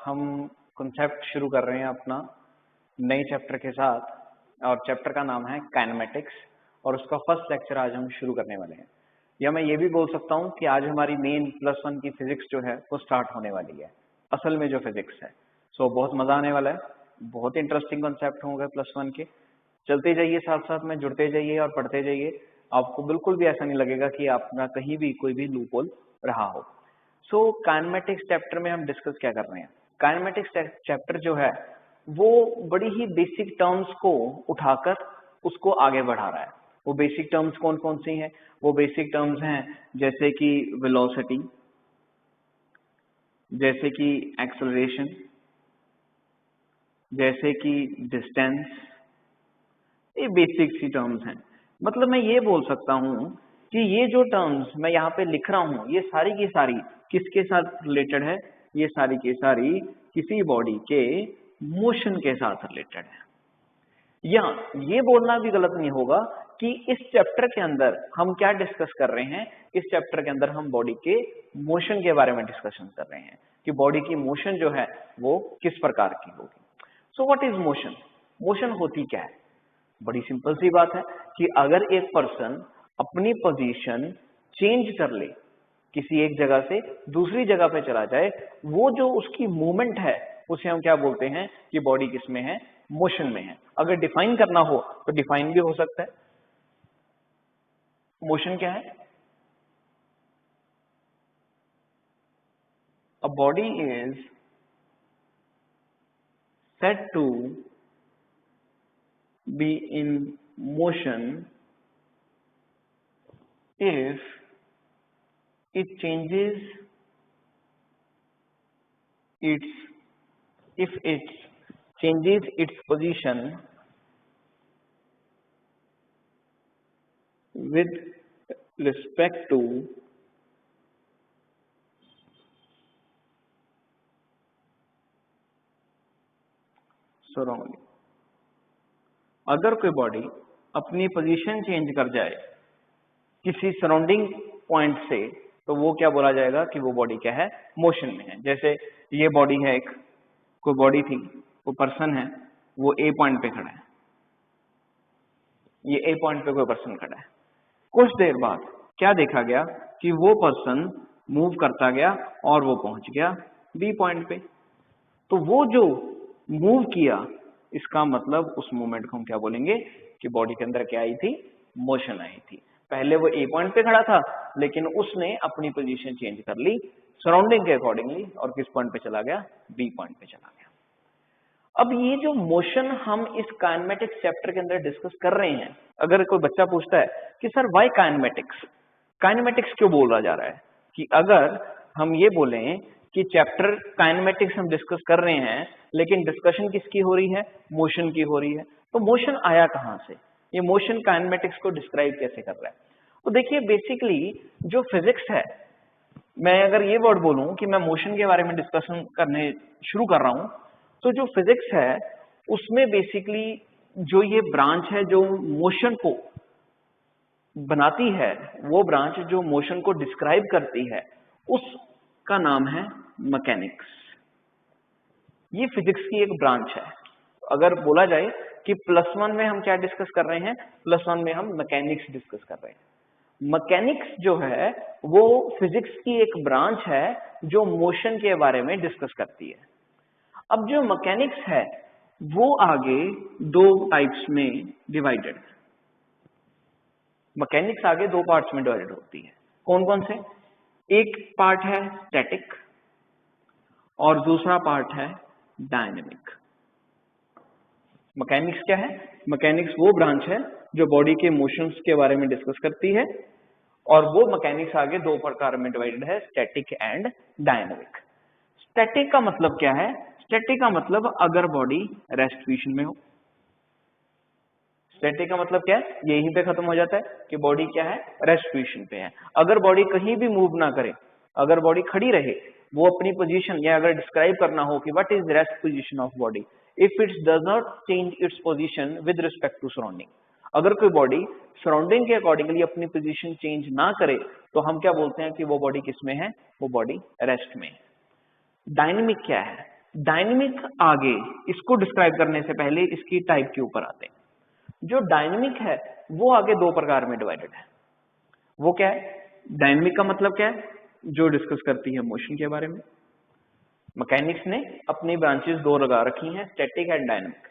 हम कॉन्सेप्ट शुरू कर रहे हैं अपना नए चैप्टर के साथ और चैप्टर का नाम है काइनेमेटिक्स और उसका फर्स्ट लेक्चर आज हम शुरू करने वाले हैं। या मैं ये भी बोल सकता हूँ कि आज हमारी मेन +1 की फिजिक्स जो है वो स्टार्ट होने वाली है, असल में जो फिजिक्स है। सो बहुत मजा आने वाला है, बहुत इंटरेस्टिंग कॉन्सेप्ट होंगे +1 के। चलते जाइए, साथ साथ में जुड़ते जाइए और पढ़ते जाइए। आपको बिल्कुल भी ऐसा नहीं लगेगा कि आपका कहीं भी कोई भी लूप होल रहा हो। सो काइनेमेटिक्स चैप्टर में हम डिस्कस क्या कर रहे हैं। काइनेमेटिक्स चैप्टर जो है वो बड़ी ही बेसिक टर्म्स को उठाकर उसको आगे बढ़ा रहा है। वो बेसिक टर्म्स कौन कौन सी हैं? वो बेसिक टर्म्स हैं जैसे कि वेलोसिटी, जैसे कि एक्सेलरेशन, जैसे कि डिस्टेंस। ये बेसिक सी टर्म्स हैं। मतलब मैं ये बोल सकता हूं कि ये जो टर्म्स मैं यहाँ पे लिख रहा हूं ये सारी की सारी किसके साथ रिलेटेड है? ये सारी की सारी किसी बॉडी के मोशन के साथ रिलेटेड है। या ये बोलना भी गलत नहीं होगा कि इस चैप्टर के अंदर हम क्या डिस्कस कर रहे हैं। इस चैप्टर के अंदर हम बॉडी के मोशन के बारे में डिस्कशन कर रहे हैं कि बॉडी की मोशन जो है वो किस प्रकार की होगी। So what is motion? Motion होती क्या है? बड़ी सिंपल सी बात है कि अगर एक पर्सन अपनी पोजीशन चेंज कर ले, किसी एक जगह से दूसरी जगह पे चला जाए, वो जो उसकी मूवमेंट है उसे हम क्या बोलते हैं कि बॉडी किसमें है? मोशन में है। अगर डिफाइन करना हो तो डिफाइन भी हो सकता है। मोशन क्या है? A body is said to be in motion if it changes its position with respect to surrounding। अगर कोई बॉडी अपनी पोजीशन चेंज कर जाए किसी सराउंडिंग पॉइंट से तो वो क्या बोला जाएगा कि वो बॉडी क्या है? मोशन में है। जैसे ये बॉडी है, एक कोई बॉडी थी, वो पर्सन है, वो ए पॉइंट पे खड़ा है, ये ए पॉइंट पे कोई पर्सन खड़ा है। कुछ देर बाद क्या देखा गया कि वो पर्सन मूव करता गया और वो पहुंच गया बी पॉइंट पे। तो वो जो मूव किया, इसका मतलब उस मूवमेंट को हम क्या बोलेंगे कि बॉडी के अंदर क्या आई थी? मोशन आई थी। पहले वो ए पॉइंट पे खड़ा था लेकिन उसने अपनी पोजीशन चेंज कर ली सराउंडिंग के अकॉर्डिंगली और किस पॉइंट पे चला गया? बी पॉइंट पे चला गया। अब ये जो मोशन हम इस काइनेमेटिक्स चैप्टर के अंदर डिस्कस कर रहे हैं, अगर कोई बच्चा पूछता है कि सर व्हाई काइनेमेटिक्स, काइनेमेटिक्स क्यों बोला जा रहा है, कि अगर हम ये बोलें कि चैप्टर काइनेमेटिक्स हम डिस्कस कर रहे हैं लेकिन डिस्कशन किसकी हो रही है? मोशन की हो रही है। तो मोशन आया कहां से? ये मोशन काइनेमेटिक्स को डिस्क्राइब कैसे कर रहा है? तो देखिए बेसिकली जो फिजिक्स है, मैं अगर ये वर्ड बोलूं कि मैं मोशन के बारे में डिस्कशन करने शुरू कर रहा हूं, तो जो फिजिक्स है उसमें बेसिकली जो ये ब्रांच है जो मोशन को बनाती है, वो ब्रांच जो मोशन को डिस्क्राइब करती है, उसका नाम है मैकेनिक्स। ये फिजिक्स की एक ब्रांच है। अगर बोला जाए कि +1 में हम क्या डिस्कस कर रहे हैं? +1 में हम मैकेनिक्स डिस्कस कर रहे हैं। मैकेनिक्स जो है वो फिजिक्स की एक ब्रांच है जो मोशन के बारे में डिस्कस करती है। अब जो मैकेनिक्स है वो आगे दो टाइप्स में डिवाइडेड है। मैकेनिक्स आगे दो पार्ट्स में डिवाइडेड होती है। कौन कौन से? एक पार्ट है स्टैटिक और दूसरा पार्ट है डायनेमिक। मैकेनिक्स क्या है? मैकेनिक्स वो ब्रांच है जो बॉडी के मोशंस के बारे में डिस्कस करती है और वो मैकेनिक्स आगे दो प्रकार में डिवाइडेड है, स्टैटिक एंड डायनेमिक। स्टैटिक का मतलब क्या है? स्टैटिक का मतलब अगर बॉडी रेस्ट पोजीशन में हो। स्टैटिक का मतलब क्या है? यहीं पे खत्म हो जाता है कि बॉडी क्या है? रेस्ट पोजीशन पे है। अगर बॉडी कहीं भी मूव ना करे, अगर बॉडी खड़ी रहे, वो अपनी पोजीशन, या अगर डिस्क्राइब करना हो कि what is rest position of body, if it does not change its position with respect to surrounding. अगर कोई बॉडी सराउंडिंग के अकॉर्डिंगली अपनी पोजीशन चेंज ना करे तो हम क्या बोलते हैं कि वो बॉडी किस में है? वो बॉडी रेस्ट में है। डायनेमिक क्या है? डायनेमिक आगे इसको डिस्क्राइब करने से पहले इसकी टाइप के ऊपर आते हैं। जो डायनेमिक है वो आगे दो प्रकार में डिवाइडेड है। वो क्या है? डायनेमिक का मतलब क्या है? जो डिस्कस करती है मोशन के बारे में। मैकेनिक्स ने अपनी ब्रांचेस दो लगा रखी हैं, स्टैटिक एंड डायनेमिक।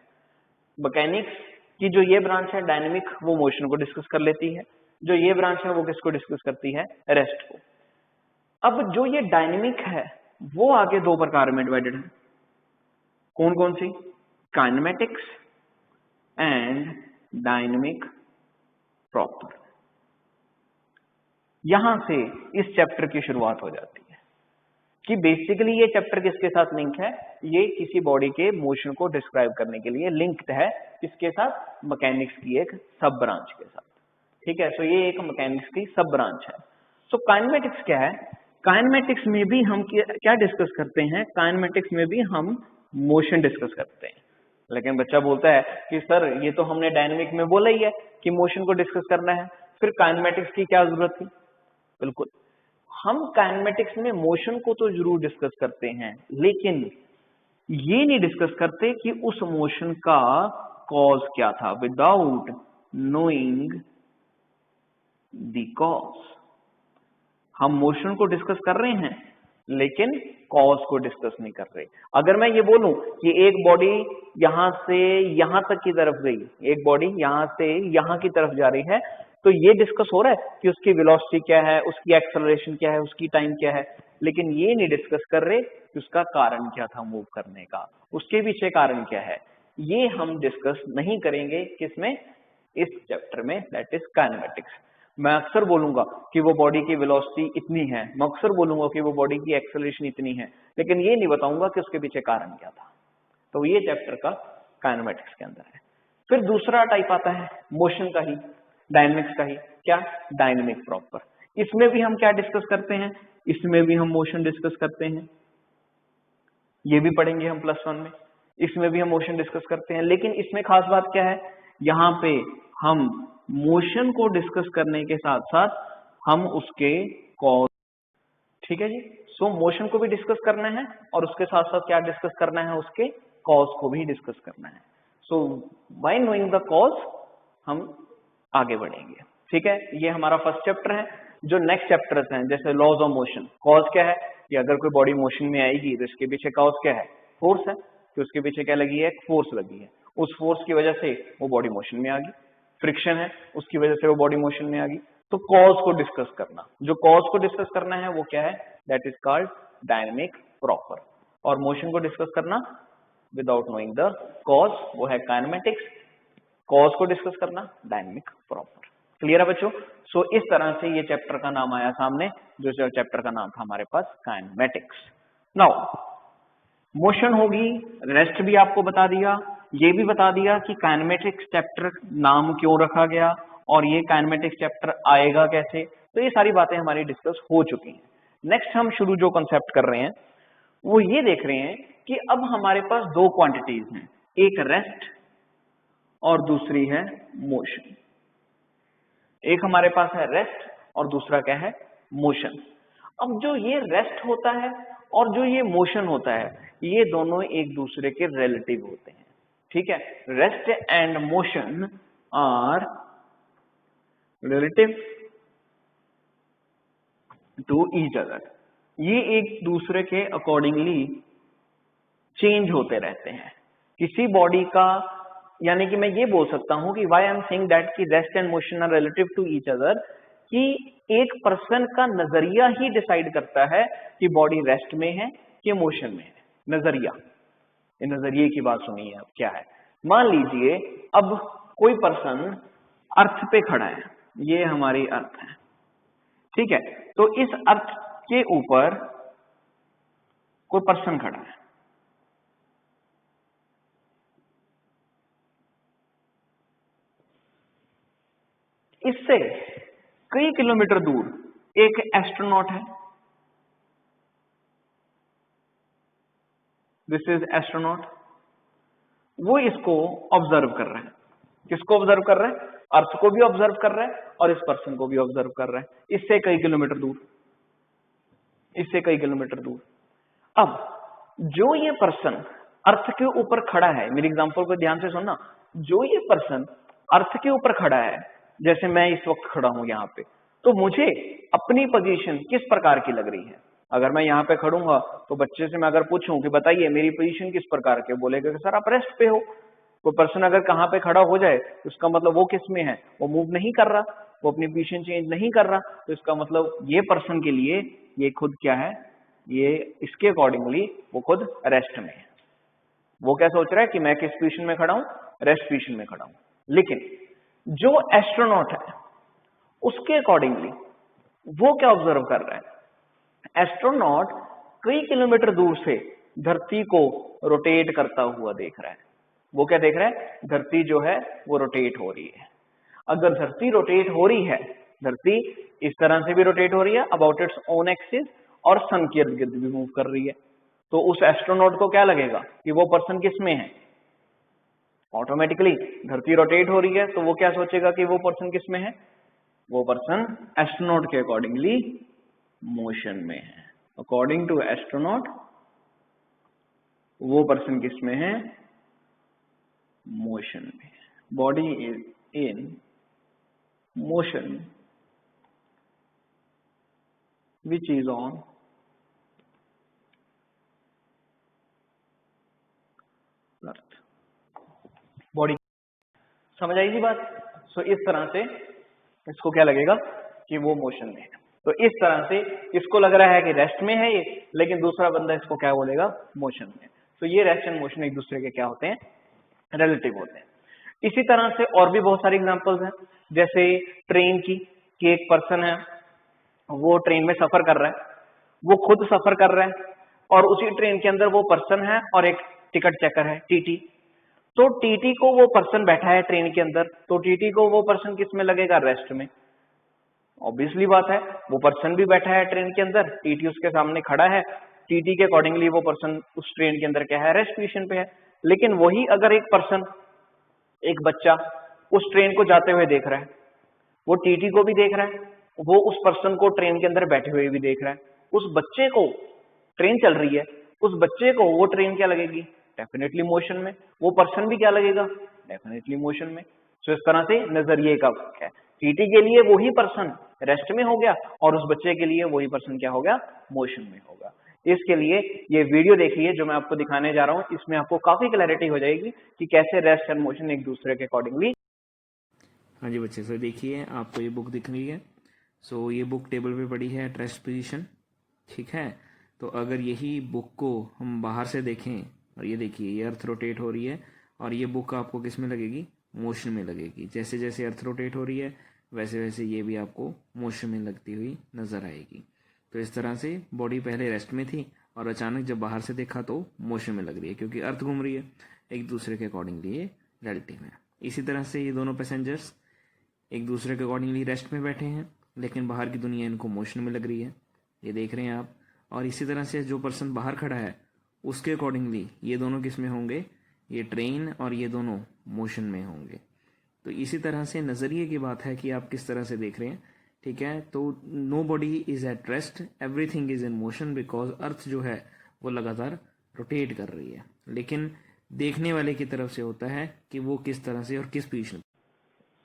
मैकेनिक्स की जो ये ब्रांच है डायनेमिक, वो मोशन को डिस्कस कर लेती है। जो ये ब्रांच है वो किसको डिस्कस करती है? रेस्ट को। अब जो ये डायनेमिक है वो आगे दो प्रकार में डिवाइडेड है। कौन कौन सी? Kinematics and dynamic proper. यहां से इस चैप्टर की शुरुआत हो जाती है कि बेसिकली ये चैप्टर किसके साथ लिंक है? ये किसी बॉडी के मोशन को डिस्क्राइब करने के लिए लिंक्ड है किसके साथ? मैकेनिक्स की एक सब ब्रांच के साथ। ठीक है, सो ये एक मैकेनिक्स की सब ब्रांच है। सो काइनेमेटिक्स क्या है? काइनेमेटिक्स में भी हम क्या डिस्कस करते हैं? काइनेमेटिक्स में भी हम मोशन डिस्कस करते हैं। लेकिन बच्चा बोलता है कि सर ये तो हमने डायनेमिक में बोला ही है कि मोशन को डिस्कस करना है, फिर काइनेमेटिक्स की क्या जरूरत थी? बिल्कुल, हम काइनेमेटिक्स में मोशन को तो जरूर डिस्कस करते हैं, लेकिन ये नहीं डिस्कस करते कि उस मोशन का कॉज क्या था, विदाउट नोइंग द कॉज। हम मोशन को डिस्कस कर रहे हैं लेकिन कॉज को डिस्कस नहीं कर रहे। अगर मैं ये बोलूं कि एक बॉडी यहां से यहां तक की तरफ गई, एक बॉडी यहां से यहां की तरफ जा रही है, तो ये डिस्कस हो रहा है कि उसकी वेलोसिटी क्या है, उसकी एक्सेलरेशन क्या है, उसकी टाइम क्या है, लेकिन ये नहीं डिस्कस कर रहे कि उसका कारण क्या था मूव करने का, उसके पीछे कारण क्या है। ये हम डिस्कस नहीं करेंगे किसमें? इस चैप्टर में, दैट इज काइनेमेटिक्स। मैं अक्सर बोलूंगा कि वो बॉडी की वेलोसिटी इतनी है, मैं अक्सर बोलूंगा कि वो बॉडी की एक्सेलरेशन इतनी है, लेकिन ये नहीं बताऊंगा कि उसके पीछे कारण क्या था। तो ये चैप्टर का काइनेमेटिक्स के अंदर है। फिर दूसरा टाइप आता है मोशन का ही, डायनेमिक्स का ही। क्या? Dynamic proper. इसमें भी हम क्या डिस्कस करते हैं? इसमें भी हम मोशन डिस्कस करते हैं, ये भी पढ़ेंगे हम +1 में। इसमें भी हम मोशन डिस्कस करते हैं, लेकिन इसमें खास बात क्या है? यहाँ पे हम मोशन को डिस्कस करने के साथ साथ हम उसके कॉज, ठीक है जी, सो मोशन को भी डिस्कस करना है और उसके साथ साथ क्या डिस्कस करना है? उसके कॉज को भी डिस्कस करना है। सो बाय नोइंग द कॉज हम आगे बढ़ेंगे। ठीक है, ये हमारा फर्स्ट चैप्टर है। जो नेक्स्ट चैप्टर्स हैं जैसे लॉज ऑफ मोशन, कॉज क्या है कि अगर कोई बॉडी मोशन में आएगी तो इसके पीछे कॉज क्या है? फोर्स है, कि उसके पीछे क्या लगी है? एक फोर्स लगी है, उस फोर्स की वजह से वो बॉडी मोशन में आ गई। फ्रिक्शन है, उसकी वजह से वो बॉडी मोशन में आ गई। तो कॉज को डिस्कस करना, जो कॉज को डिस्कस करना है वो क्या है? That is called dynamic proper. और मोशन को डिस्कस करना विदाउट नोइंग द कॉज, वो है काइनेमेटिक्स। कॉज को डिस्कस करना डायनेमिक प्रॉपर। क्लियर है बच्चों? सो इस तरह से ये चैप्टर का नाम आया सामने, जो चैप्टर का नाम था हमारे पास काइनेमेटिक्स। नाउ मोशन होगी, रेस्ट भी आपको बता दिया, ये भी बता दिया कि काइनेमेटिक्स चैप्टर नाम क्यों रखा गया और ये काइनेमेटिक्स चैप्टर आएगा कैसे। तो ये सारी बातें हमारी डिस्कस हो चुकी हैं। नेक्स्ट हम शुरू जो कंसेप्ट कर रहे हैं वो ये देख रहे हैं कि अब हमारे पास दो क्वांटिटीज हैं, एक रेस्ट और दूसरी है मोशन। एक हमारे पास है रेस्ट और दूसरा क्या है? मोशन। अब जो ये रेस्ट होता है और जो ये मोशन होता है, ये दोनों एक दूसरे के रिलेटिव होते हैं। ठीक है, rest and motion are relative to each other. ये एक दूसरे के अकॉर्डिंगली चेंज होते रहते हैं। किसी बॉडी का, यानी कि मैं ये बोल सकता हूं कि why I am saying that कि rest and motion are relative to each other, कि एक पर्सन का नजरिया ही डिसाइड करता है कि बॉडी रेस्ट में है कि मोशन में है। नजरिया, ये नजरिए की बात सुनिए अब क्या है। मान लीजिए अब कोई पर्सन अर्थ पे खड़ा है, ये हमारी अर्थ है, ठीक है, तो इस अर्थ के ऊपर कोई पर्सन खड़ा है। इससे कई किलोमीटर दूर एक एस्ट्रोनॉट है, दिस इज एस्ट्रोनॉट। वो इसको ऑब्जर्व कर रहा है। किसको ऑब्जर्व कर रहा है? अर्थ को भी ऑब्जर्व कर रहा है और इस पर्सन को भी ऑब्जर्व कर रहा है, इससे कई किलोमीटर दूर, इससे कई किलोमीटर दूर। अब जो ये पर्सन अर्थ के ऊपर खड़ा है, मेरी एग्जांपल को ध्यान से सुनना, जो ये पर्सन अर्थ के ऊपर खड़ा है, जैसे मैं इस वक्त खड़ा हूं यहाँ पे, तो मुझे अपनी पोजीशन किस प्रकार की लग रही है? अगर मैं यहाँ पे खड़ूंगा तो बच्चे से मैं अगर पूछूं कि बताइए मेरी पोजीशन किस प्रकार की, बोलेगा कि सर आप रेस्ट पे हो। कोई पर्सन अगर कहाँ पे खड़ा हो जाए तो इसका मतलब वो किस में है, वो मूव नहीं कर रहा, वो अपनी पोजीशन चेंज नहीं कर रहा, तो इसका मतलब ये पर्सन के लिए ये खुद क्या है, ये इसके अकॉर्डिंगली वो खुद रेस्ट में है। वो क्या सोच रहा है कि मैं किस पोजीशन में खड़ा हूं, रेस्ट पोजीशन में खड़ा हूं। लेकिन जो एस्ट्रोनॉट है उसके अकॉर्डिंगली वो क्या ऑब्जर्व कर रहा है? एस्ट्रोनॉट कई किलोमीटर दूर से धरती को रोटेट करता हुआ देख रहा है। वो क्या देख रहा है? धरती जो है वो रोटेट हो रही है। अगर धरती रोटेट हो रही है, धरती इस तरह से भी रोटेट हो रही है अबाउट इट्स ओन एक्सिस, और सन के इर्द गिर्द भी मूव कर रही है, तो उस एस्ट्रोनॉट को क्या लगेगा कि वो पर्सन किस में है? ऑटोमेटिकली धरती रोटेट हो रही है तो वो क्या सोचेगा कि वो पर्सन किस में है? वो पर्सन एस्ट्रोनॉट के अकॉर्डिंगली मोशन में है। अकॉर्डिंग टू एस्ट्रोनॉट वो पर्सन किस में है? मोशन में। Body is in motion which is on earth. Body, समझ आएगी बात? सो इस तरह से इसको क्या लगेगा कि वो मोशन में है। तो इस तरह से इसको लग रहा है कि रेस्ट में है ये, लेकिन दूसरा बंदा इसको क्या बोलेगा? मोशन में। तो ये रेस्ट एंड मोशन एक दूसरे के क्या होते हैं? रिलेटिव होते हैं। इसी तरह से और भी बहुत सारी एग्जांपल्स हैं, जैसे ट्रेन की, कि एक पर्सन है वो ट्रेन में सफर कर रहा है, वो खुद सफर कर रहा है, और उसी ट्रेन के अंदर वो पर्सन है और एक टिकट चेकर है, टीटी। तो टीटी को वो पर्सन बैठा है ट्रेन के अंदर, तो टीटी को वो पर्सन किस में लगेगा? रेस्ट में। ऑब्वियसली बात है, वो पर्सन भी बैठा है ट्रेन के अंदर, टीटी उसके सामने खड़ा है, टीटी के अकॉर्डिंगली वो पर्सन उस ट्रेन के अंदर क्या है? रेस्ट पोजीशन पे है। लेकिन वही अगर एक पर्सन, एक बच्चा उस ट्रेन को जाते हुए देख रहा है, वो टीटी को भी देख रहा है, वो उस पर्सन को ट्रेन के अंदर बैठे हुए भी देख रहा है, उस बच्चे को, ट्रेन चल रही है, उस बच्चे को वो ट्रेन क्या लगेगी? डेफिनेटली मोशन में। वो पर्सन भी क्या लगेगा? डेफिनेटली मोशन में। तो इस तरह से नजरिए का फर्क है। टीटी के लिए वही पर्सन रेस्ट में हो गया और उस बच्चे के लिए वही पर्सन क्या हो गया? मोशन में होगा। इसके लिए ये वीडियो देखिए जो मैं आपको दिखाने जा रहा हूं, इसमें आपको काफी क्लैरिटी हो जाएगी कि कैसे रेस्ट एंड मोशन एक दूसरे के अकॉर्डिंगली। हाँ जी बच्चे, सो देखिए आपको ये बुक दिख रही है। सो ये बुक टेबल पे पड़ी है, रेस्ट पोजीशन, ठीक है। तो अगर यही बुक को हम बाहर से देखें, और ये देखिए ये अर्थ रोटेट हो रही है, और ये बुक आपको किस में लगेगी? मोशन में लगेगी। जैसे जैसे अर्थ रोटेट हो रही है वैसे वैसे ये भी आपको मोशन में लगती हुई नजर आएगी। तो इस तरह से बॉडी पहले रेस्ट में थी और अचानक जब बाहर से देखा तो मोशन में लग रही है, क्योंकि अर्थ घूम रही है। एक दूसरे के अकॉर्डिंगली ये रिलेटिव है। इसी तरह से ये दोनों पैसेंजर्स एक दूसरे के अकॉर्डिंगली रेस्ट में बैठे हैं, लेकिन बाहर की दुनिया इनको मोशन में लग रही है, ये देख रहे हैं आप। और इसी तरह से जो पर्सन बाहर खड़ा है उसके अकॉर्डिंगली ये दोनों किस में होंगे? ये ट्रेन और ये दोनों मोशन में होंगे। तो इसी तरह से नज़रिए की बात है कि आप किस तरह से देख रहे हैं, ठीक है। तो no body is at rest, everything is in motion, because earth जो है वो लगातार रोटेट कर रही है, लेकिन देखने वाले की तरफ से होता है कि वो किस तरह से और किस पोजीशन।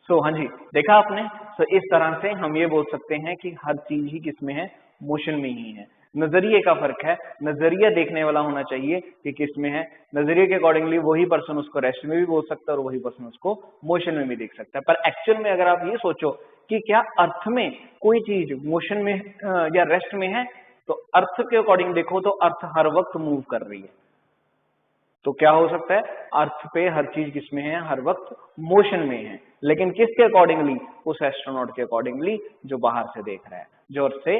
सो हाँ जी, देखा आपने। सो इस तरह से हम ये बोल सकते हैं कि हर चीज ही किसमें है? मोशन में ही है। नजरिए का फर्क है, नजरिया देखने वाला होना चाहिए कि किसमें है। नजरिए के अकॉर्डिंगली वही पर्सन उसको रेस्ट में भी बोल सकता है और वही पर्सन उसको मोशन में भी देख सकता है। पर एक्चुअल में अगर आप ये सोचो कि क्या अर्थ में कोई चीज मोशन में या रेस्ट में है, तो अर्थ के अकॉर्डिंग देखो तो अर्थ हर वक्त मूव कर रही है। तो क्या हो सकता है? अर्थ पे हर चीज किसमें है? हर वक्त मोशन में है। लेकिन किसके अकॉर्डिंगली? उस एस्ट्रोनॉट के अकॉर्डिंगली जो बाहर से देख रहा है, जो अर्थ से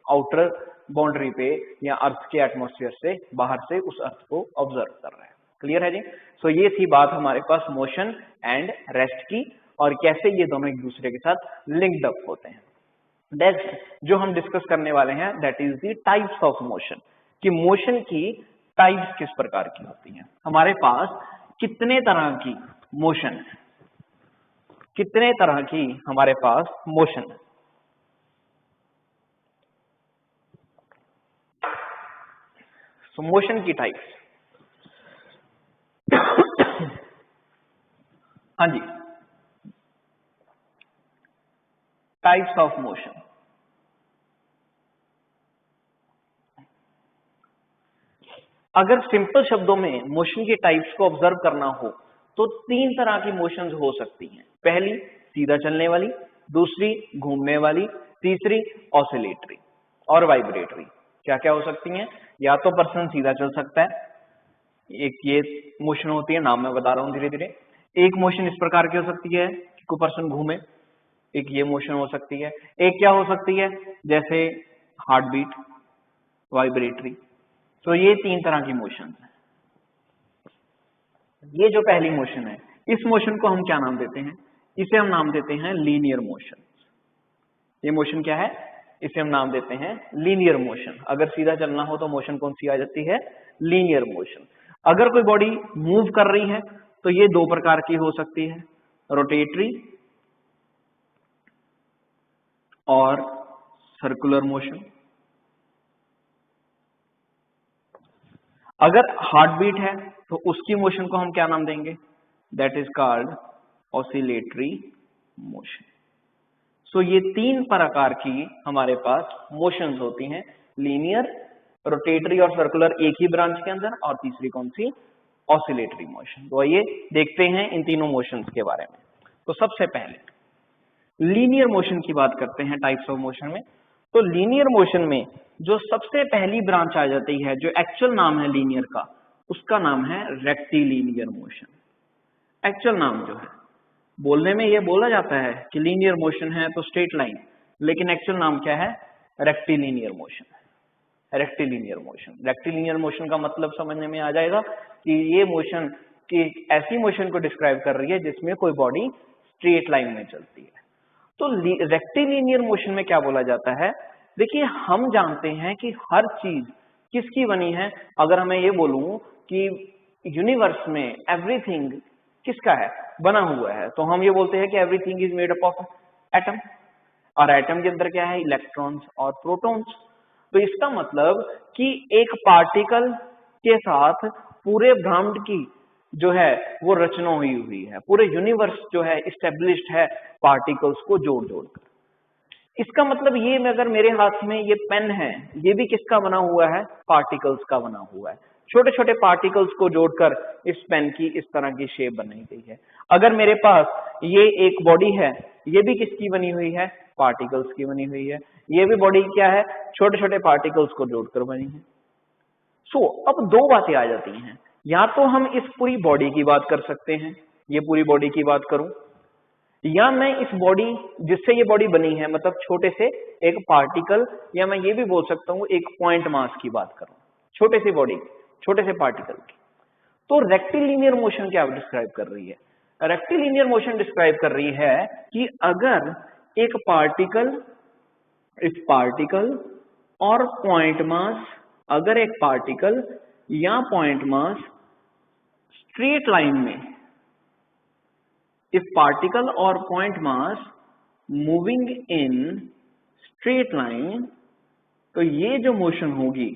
आउटर बाउंड्री पे या अर्थ के एटमॉस्फेयर से बाहर से उस अर्थ को ऑब्जर्व कर रहा है। क्लियर है जी? सो ये थी बात हमारे पास मोशन एंड रेस्ट की, और कैसे ये दोनों एक दूसरे के साथ लिंक्ड अप होते हैं। नेक्स्ट जो हम डिस्कस करने वाले हैं that is the types of motion, कि मोशन की टाइप्स किस प्रकार की होती हैं। हमारे पास कितने तरह की मोशन है? कितने तरह की हमारे पास मोशन है? सो मोशन की टाइप्स, हाँ जी, टाइप्स ऑफ मोशन। अगर सिंपल शब्दों में मोशन के टाइप्स को ऑब्जर्व करना हो तो तीन तरह की मोशंस हो सकती हैं। पहली सीधा चलने वाली, दूसरी घूमने वाली, तीसरी ऑसिलेटरी और वाइब्रेटरी। क्या क्या हो सकती हैं? या तो पर्सन सीधा चल सकता है, एक ये मोशन होती है, नाम मैं बता रहा हूं धीरे धीरे। एक मोशन इस प्रकार की हो सकती है कि कोई पर्सन घूमे, एक ये मोशन हो सकती है। एक क्या हो सकती है, जैसे हार्ट बीट, वाइब्रेटरी। तो ये तीन तरह की मोशन है। ये जो पहली मोशन है, इस मोशन को हम क्या नाम देते हैं? इसे हम नाम देते हैं लीनियर मोशन। ये मोशन क्या है? इसे हम नाम देते हैं लीनियर मोशन। अगर सीधा चलना हो तो मोशन कौन सी आ जाती है? Linear motion. अगर कोई बॉडी मूव कर रही है तो ये दो प्रकार की हो सकती है, रोटेटरी और सर्कुलर मोशन। अगर हार्ट बीट है तो उसकी मोशन को हम क्या नाम देंगे? That is called oscillatory motion. So ये तीन प्रकार की हमारे पास मोशंस होती हैं, लीनियर, रोटेटरी और सर्कुलर एक ही ब्रांच के अंदर, और तीसरी कौन सी? Oscillatory motion. तो आइए देखते हैं इन तीनों मोशंस के बारे में। तो सबसे पहले लीनियर मोशन की बात करते हैं टाइप्स ऑफ मोशन में। तो लीनियर मोशन में जो सबसे पहली ब्रांच आ जाती है, जो एक्चुअल नाम है लीनियर का, उसका नाम है रेक्टिलिनियर मोशन। एक्चुअल नाम जो है, बोलने में ये बोला जाता है कि लीनियर मोशन है तो स्ट्रेट लाइन, लेकिन एक्चुअल नाम क्या है? Rectilinear motion. Rectilinear motion, rectilinear motion का मतलब समझने में आ जाएगा कि ये मोशन की ऐसी मोशन को डिस्क्राइब कर रही है जिसमें कोई बॉडी स्ट्रेट लाइन में चलती है। तो रेक्टिलिनियर मोशन में क्या बोला जाता है? देखिए, हम जानते हैं कि हर चीज किसकी बनी है। अगर हमें ये बोलूं कि यूनिवर्स में एवरीथिंग किसका है? बना हुआ है, तो हम ये बोलते हैं कि everything is made up of atom, और एटम के अंदर क्या है? इलेक्ट्रॉन्स और प्रोटॉन्स। तो इसका मतलब कि एक पार्टिकल के साथ पूरे ब्रह्मांड की जो है वो रचना हुई है, पूरे यूनिवर्स जो है इस्टेब्लिश्ड है पार्टिकल्स को जोड़ जोड़कर। इसका मतलब ये में अगर मेरे हाथ में ये पेन है, ये भी किसका बना हुआ है? पार्टिकल्स का बना हुआ है। छोटे छोटे पार्टिकल्स को जोड़कर इस पेन की इस तरह की शेप बनाई गई है। अगर मेरे पास ये एक बॉडी है, ये भी किसकी बनी हुई है? पार्टिकल्स की बनी हुई है। ये भी बॉडी क्या है? छोटे छोटे पार्टिकल्स को जोड़कर बनी है। सो अब दो बातें आ जाती हैं, या तो हम इस पूरी बॉडी की बात कर सकते हैं, ये पूरी बॉडी की बात करूं, या मैं इस बॉडी जिससे ये बॉडी बनी है, मतलब छोटे से एक पार्टिकल, या मैं ये भी बोल सकता हूं एक पॉइंट मास की बात करूं, छोटे से बॉडी, छोटे से पार्टिकल की। तो रेक्टिलिनियर मोशन क्या डिस्क्राइब कर रही है? रेक्टिलिनियर मोशन डिस्क्राइब कर रही है कि अगर एक पार्टिकल, इस पार्टिकल और पॉइंट मास, अगर एक पार्टिकल या पॉइंट मास स्ट्रेट लाइन में, इफ पार्टिकल और point mass moving in straight line, तो ये जो मोशन होगी,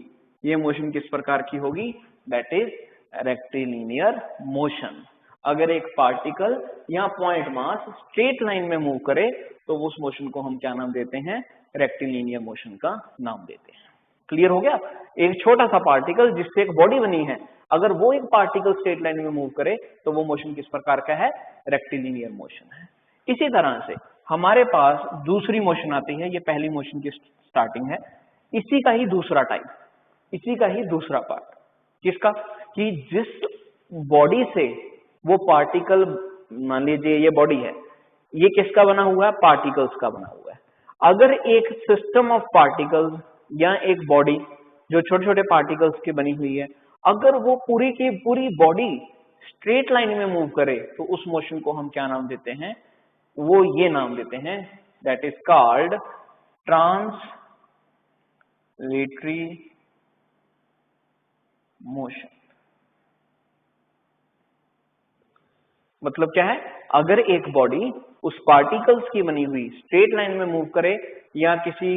ये मोशन किस प्रकार की होगी? That is rectilinear motion. अगर एक पार्टिकल या पॉइंट मास स्ट्रेट लाइन में मूव करे तो उस मोशन को हम क्या नाम देते हैं? रेक्टिलिनियर मोशन का नाम देते हैं। क्लियर हो गया? एक छोटा सा पार्टिकल जिससे एक बॉडी बनी है, अगर वो एक पार्टिकल स्ट्रेट लाइन में मूव करे तो वो मोशन किस प्रकार का है? रेक्टिलिनियर मोशन है। इसी तरह से हमारे पास दूसरी मोशन आती है, ये पहली मोशन की स्टार्टिंग है, इसी का ही दूसरा टाइप, इसी का ही दूसरा पार्ट। किसका? कि जिस बॉडी से वो पार्टिकल, मान लीजिए ये बॉडी है, ये किसका बना हुआ है? पार्टिकल्स का बना हुआ है। अगर एक सिस्टम ऑफ पार्टिकल्स या एक बॉडी जो छोटे छोटे पार्टिकल्स की बनी हुई है, अगर वो पूरी की पूरी बॉडी स्ट्रेट लाइन में मूव करे तो उस मोशन को हम क्या नाम देते हैं? वो ये नाम देते हैं, that is called translatory motion. मतलब क्या है? अगर एक बॉडी उस पार्टिकल्स की बनी हुई स्ट्रेट लाइन में मूव करे या किसी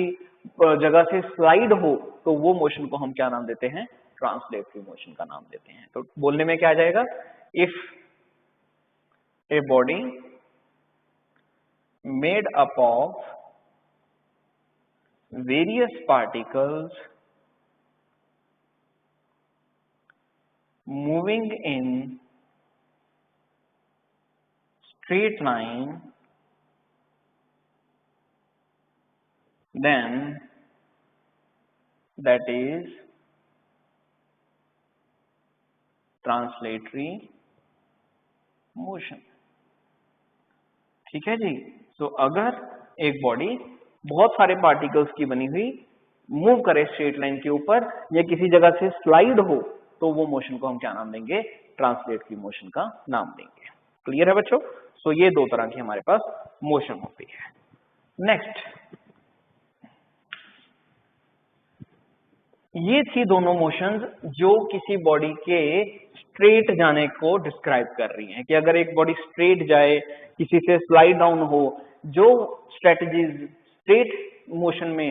जगह से स्लाइड हो तो वो मोशन को हम क्या नाम देते हैं? ट्रांसलेटरी मोशन का नाम देते हैं। तो बोलने में क्या आ जाएगा, if a body made up of various particles moving in straight line, then that is translatory motion। ठीक है जी। तो अगर एक बॉडी बहुत सारे पार्टिकल्स की बनी हुई मूव करे स्ट्रेट लाइन के ऊपर या किसी जगह से स्लाइड हो तो वो मोशन को हम क्या नाम देंगे, ट्रांसलेटरी मोशन का नाम देंगे। क्लियर है बच्चों। सो ये दो तरह की हमारे पास मोशन होती है। नेक्स्ट, ये थी दोनों मोशंस जो किसी बॉडी के स्ट्रेट जाने को डिस्क्राइब कर रही हैं कि अगर एक बॉडी स्ट्रेट जाए, किसी से स्लाइड डाउन हो, जो स्ट्रेटजीज स्ट्रेट मोशन में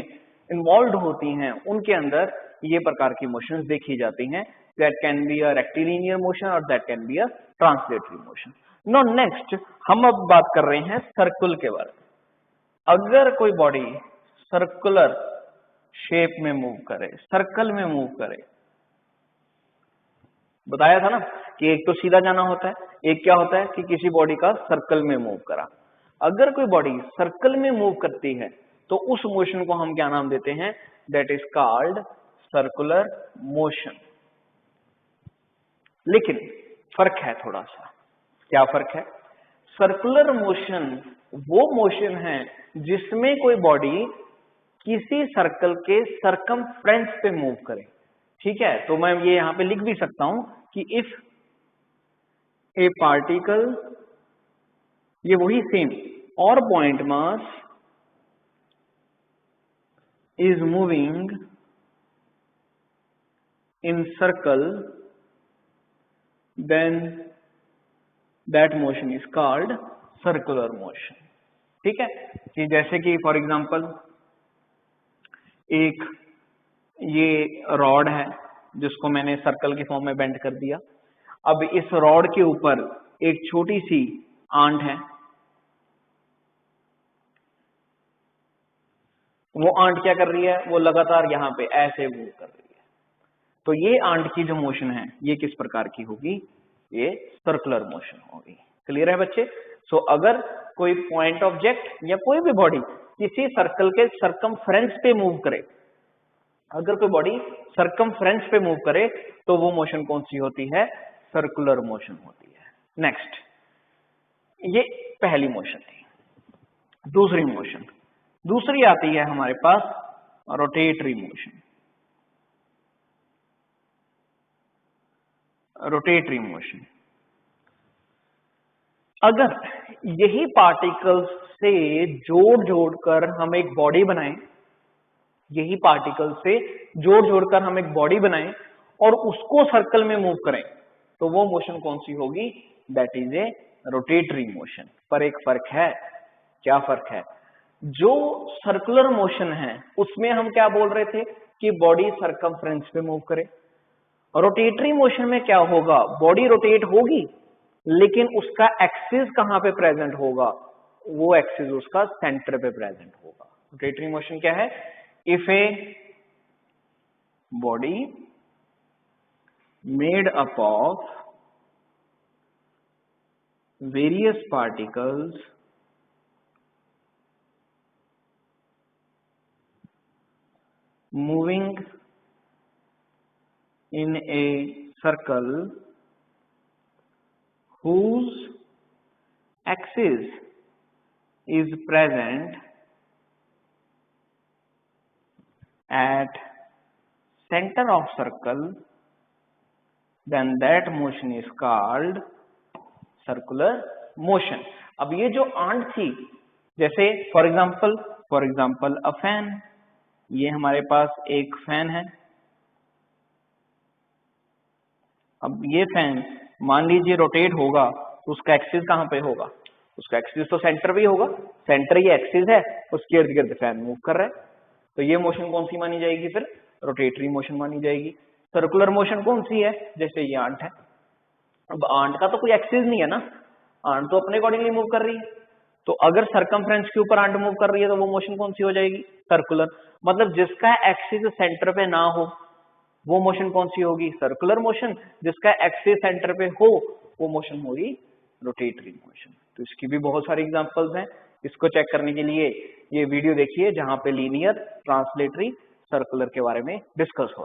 इन्वॉल्व होती हैं उनके अंदर ये प्रकार की मोशंस देखी जाती हैं। That can be a rectilinear motion और that can be a translatory motion. No next, हम अब बात कर रहे हैं सर्कल के बारे में। अगर कोई बॉडी सर्कुलर शेप में मूव करे, सर्कल में मूव करे, बताया था ना कि एक तो सीधा जाना होता है, एक क्या होता है कि किसी बॉडी का सर्कल में मूव करा। अगर कोई बॉडी सर्कल में मूव करती है तो उस मोशन को हम क्या नाम देते हैं, that is called circular motion. लेकिन फर्क है थोड़ा सा। क्या फर्क है? सर्कुलर मोशन वो मोशन है जिसमें कोई बॉडी किसी सर्कल के सरकमफ्रेंस पे मूव करे। ठीक है, तो मैं ये यहां पे लिख भी सकता हूं कि इफ ए पार्टिकल, ये वही सेम, और point mass is moving in circle, then that motion is called circular motion. ठीक है, कि जैसे कि फॉर एग्जांपल एक ये रॉड है जिसको मैंने सर्कल के फॉर्म में बेंड कर दिया। अब इस रॉड के ऊपर एक छोटी सी आंट है, वो आंट क्या कर रही है, वो लगातार यहाँ पे ऐसे मूव कर रही है। तो ये आंट की जो मोशन है ये किस प्रकार की होगी, ये सर्कुलर मोशन होगी। क्लियर है बच्चे। सो अगर कोई पॉइंट ऑब्जेक्ट या कोई भी बॉडी किसी सर्कल के सरकमफ्रेंस पे मूव करे, अगर कोई बॉडी सरकमफ्रेंस पे मूव करे तो वो मोशन कौन सी होती है, सर्कुलर मोशन होती है। नेक्स्ट, ये पहली मोशन थी। दूसरी मोशन, दूसरी आती है हमारे पास रोटेटरी मोशन। रोटेटरी मोशन, अगर यही पार्टिकल्स से जोड़ जोड़कर हम एक बॉडी बनाएं, यही पार्टिकल से जोड़ जोड़कर हम एक बॉडी बनाएं और उसको सर्कल में मूव करें तो वो मोशन कौन सी होगी, that is a rotatory motion. पर एक फर्क है। क्या फर्क है? जो सर्कुलर मोशन है उसमें हम क्या बोल रहे थे कि बॉडी सरकमफ्रेंस पे मूव करे। रोटेटरी मोशन में क्या होगा, बॉडी रोटेट होगी लेकिन उसका एक्सिस कहां पे प्रेजेंट होगा, वो एक्सिस उसका सेंटर पे प्रेजेंट होगा। रोटेटरी मोशन क्या है, if a body made up of various particles moving in a circle whose axis is present at center of circle, then that motion is called circular motion। अब ये जो aunt थी, जैसे for example a fan, ये हमारे पास एक fan है। अब ये फैन मान लीजिए रोटेट होगा तो उसका एक्सिस कहां पे होगा, उसका एक्सिस तो सेंटर पे ही होगा। सेंटर ये एक्सिस है, उसके इर्द गिर्द फैन मूव कर रहा है, तो ये मोशन कौन सी मानी जाएगी, फिर रोटेटरी मोशन मानी जाएगी। सर्कुलर मोशन कौन सी है, जैसे ये आंट है, अब आंट का तो कोई एक्सिस नहीं है ना, आंट तो अपने अकॉर्डिंगली मूव कर रही है, तो अगर सरकमफ्रेंस के ऊपर आंट मूव कर रही है तो वो मोशन कौन सी हो जाएगी, सर्कुलर। मतलब जिसका एक्सिस सेंटर पे ना हो वो मोशन कौन सी होगी, सर्कुलर मोशन। जिसका एक्सिस सेंटर पे हो वो मोशन होगी रोटेटरी मोशन। तो इसकी भी बहुत सारी एग्जांपल्स हैं, इसको चेक करने के लिए ये वीडियो देखिए जहां पे लीनियर, ट्रांसलेटरी, सर्कुलर के बारे में डिस्कस हो।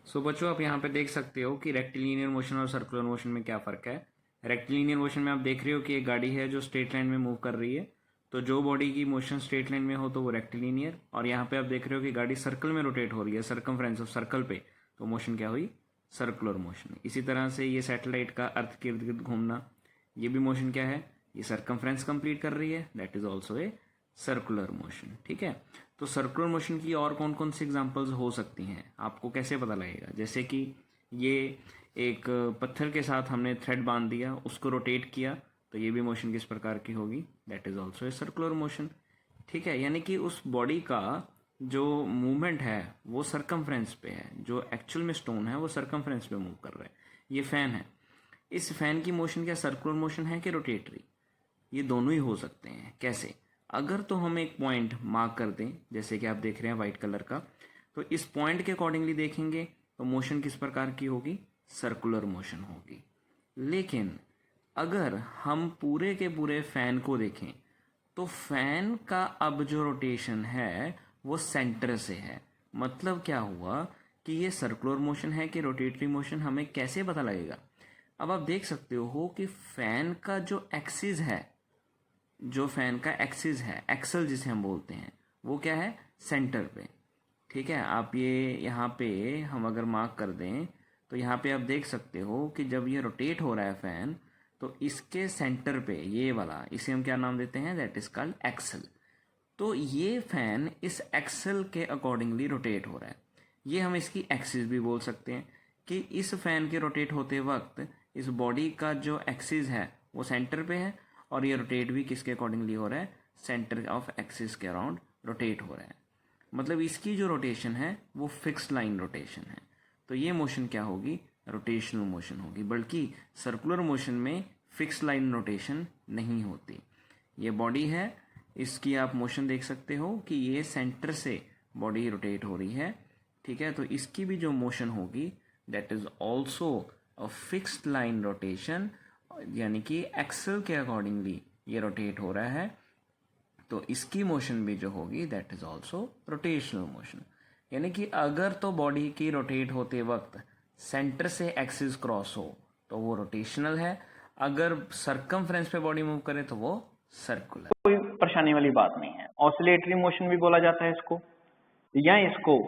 सो बच्चों आप यहाँ पे देख सकते हो कि रेक्टिलिनियर मोशन और सर्कुलर मोशन में क्या फ़र्क है। रेक्टिलिनियर मोशन में आप देख रहे हो कि एक गाड़ी है जो स्ट्रेट लाइन में मूव कर रही है, तो जो बॉडी की मोशन स्ट्रेट लाइन में हो तो वो रेक्टिलिनियर, और यहाँ पे आप देख रहे हो कि गाड़ी सर्कल में रोटेट हो रही है, सर्कमफ्रेंस ऑफ सर्कल पे, तो मोशन क्या हुई, सर्कुलर मोशन। इसी तरह से ये सैटेलाइट का अर्थ के इर्द गिर्द घूमना, ये भी मोशन क्या है, ये सर्कमफ्रेंस कंप्लीट कर रही है, that is also a circular motion. ठीक है, तो सर्कुलर मोशन की और कौन कौन सी एग्जांपल्स हो सकती हैं, आपको कैसे पता लगेगा। जैसे कि ये एक पत्थर के साथ हमने थ्रेड बांध दिया, उसको रोटेट किया, तो ये भी मोशन किस प्रकार की होगी, that is also a circular motion. ठीक है, यानी कि उस बॉडी का जो मूवमेंट है वो सर्कमफ्रेंस पे है, जो एक्चुअल में स्टोन है वो सर्कमफ्रेंस पे मूव कर रहा है। ये फैन है, इस फैन की मोशन क्या सर्कुलर मोशन है कि रोटेटरी, ये दोनों ही हो सकते हैं। कैसे, अगर तो हम एक पॉइंट मार्क कर दें, जैसे कि आप देख रहे हैं वाइट कलर का, तो इस पॉइंट के अकॉर्डिंगली देखेंगे तो मोशन किस प्रकार की होगी, सर्कुलर मोशन होगी। लेकिन अगर हम पूरे के पूरे फैन को देखें तो फैन का अब जो रोटेशन है वो सेंटर से है। मतलब क्या हुआ कि ये सर्कुलर मोशन है कि रोटेटरी मोशन, हमें कैसे पता लगेगा। अब आप देख सकते हो कि फैन का जो एक्सिस है, जो फैन का एक्सिस है, एक्सल जिसे हम बोलते हैं, वो क्या है, सेंटर पे। ठीक है, आप ये यहाँ पे हम अगर मार्क कर दें तो यहाँ पे आप देख सकते हो कि जब ये रोटेट हो रहा है फैन, तो इसके सेंटर पे ये वाला, इसे हम क्या नाम देते हैं, दैट इज कॉल्ड एक्सल। तो ये फैन इस एक्सल के अकॉर्डिंगली रोटेट हो रहा है, ये हम इसकी एक्सिस भी बोल सकते हैं कि इस फैन के रोटेट होते वक्त इस बॉडी का जो एक्सिस है वो सेंटर पे है, और ये रोटेट भी किसके अकॉर्डिंगली हो रहा है, सेंटर ऑफ एक्सिस के अराउंड रोटेट हो रहा है। मतलब इसकी जो रोटेशन है वो फिक्स लाइन रोटेशन है, तो ये मोशन क्या होगी, रोटेशनल मोशन होगी। बल्कि सर्कुलर मोशन में फिक्स लाइन रोटेशन नहीं होती। ये बॉडी है, इसकी आप मोशन देख सकते हो कि ये सेंटर से बॉडी रोटेट हो रही है। ठीक है, तो इसकी भी जो मोशन होगी that is also a fixed line rotation, यानी कि एक्सल के अकॉर्डिंगली ये रोटेट हो रहा है, तो इसकी मोशन भी जो होगी that is also rotational motion. यानी कि अगर तो बॉडी की रोटेट होते वक्त सेंटर से एक्सिस क्रॉस हो तो वो रोटेशनल है, अगर सरकमफ्रेंस पे बॉडी मूव करे तो वो सर्कुलर। कोई परेशानी वाली बात नहीं है। ऑसिलेटरी मोशन भी बोला जाता है इसको, या इसको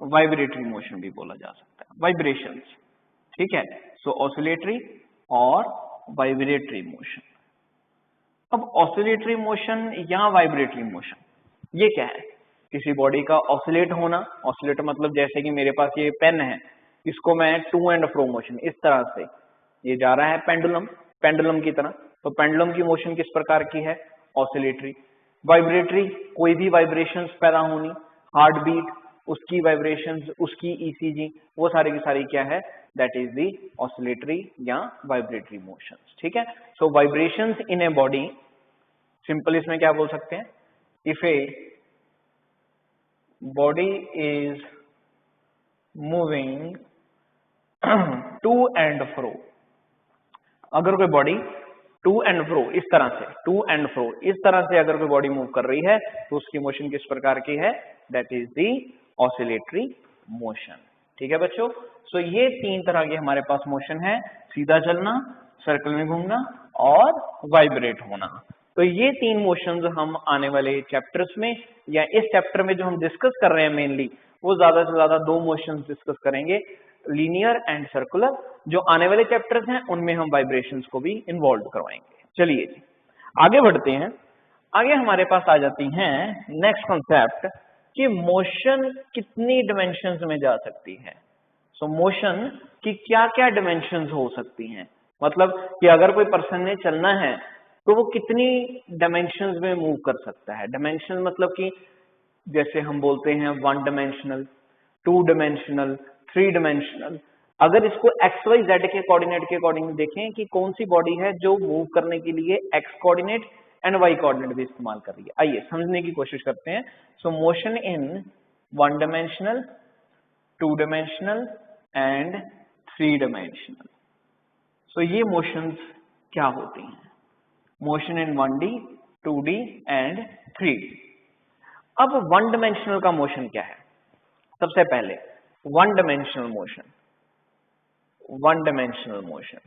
वाइब्रेटरी मोशन भी बोला जा सकता है, वाइब्रेशंस। ठीक है, सो ऑसिलेटरी और वाइब्रेटरी मोशन। अब ऑसिलेटरी मोशन या वाइब्रेटरी मोशन ये क्या है, किसी बॉडी का ऑसिलेट होना। ऑसिलेट मतलब जैसे कि मेरे पास ये पेन है, इसको मैं टू एंड फ्रो मोशन, इस तरह से ये जा रहा है पेंडुलम, पेंडुलम की तरह, तो पेंडुलम की मोशन किस प्रकार की है, ऑसिलेटरी। वाइब्रेटरी, कोई भी वाइब्रेशंस पैदा होनी, हार्ट बीट, उसकी वाइब्रेशंस, उसकी ईसीजी, वो सारी की सारी क्या है, दैट इज दी ऑसिलेटरी या वाइब्रेटरी मोशंस। ठीक है, so vibrations in a body, simple इसमें क्या बोल सकते हैं, if a body is moving to and fro, अगर कोई बॉडी टू एंड फ्रो इस तरह से, टू एंड फ्रो इस तरह से अगर कोई बॉडी मूव कर रही है तो उसकी मोशन किस प्रकार की है, that is the oscillatory motion. ठीक है बच्चों, सो ये तीन तरह के हमारे पास मोशन है, सीधा चलना, सर्कल में घूमना और वाइब्रेट होना। तो ये तीन मोशंस हम आने वाले चैप्टर्स में या इस चैप्टर में जो हम डिस्कस कर रहे हैं मेनली, वो ज्यादा से ज्यादा दो मोशंस डिस्कस करेंगे, लीनियर एंड सर्कुलर। जो आने वाले चैप्टर्स हैं उनमें हम वाइब्रेशंस को भी इन्वॉल्व करवाएंगे। चलिए जी आगे बढ़ते हैं। आगे हमारे पास आ जाती हैं नेक्स्ट कॉन्सेप्ट कि मोशन कितनी डिमेंशंस में जा सकती है। सो मोशन की क्या क्या डिमेंशंस हो सकती हैं, मतलब कि अगर कोई पर्सन ने चलना है तो वो कितनी डायमेंशंस में मूव कर सकता है। डायमेंशन मतलब कि जैसे हम बोलते हैं one dimensional, two dimensional, three dimensional. अगर इसको एक्स वाई जेड के कोऑर्डिनेट के अकॉर्डिंग देखें कि कौन सी बॉडी है जो मूव करने के लिए X coordinate and Y coordinate भी इस्तेमाल कर रही है, आइए समझने की कोशिश करते हैं। So motion in one dimensional, two dimensional and three dimensional. So ये मोशंस क्या होती हैं? Motion in 1D, 2D and 3D। अब वन डिमेंशनल का मोशन क्या है? सबसे पहले one dimensional motion, one dimensional motion,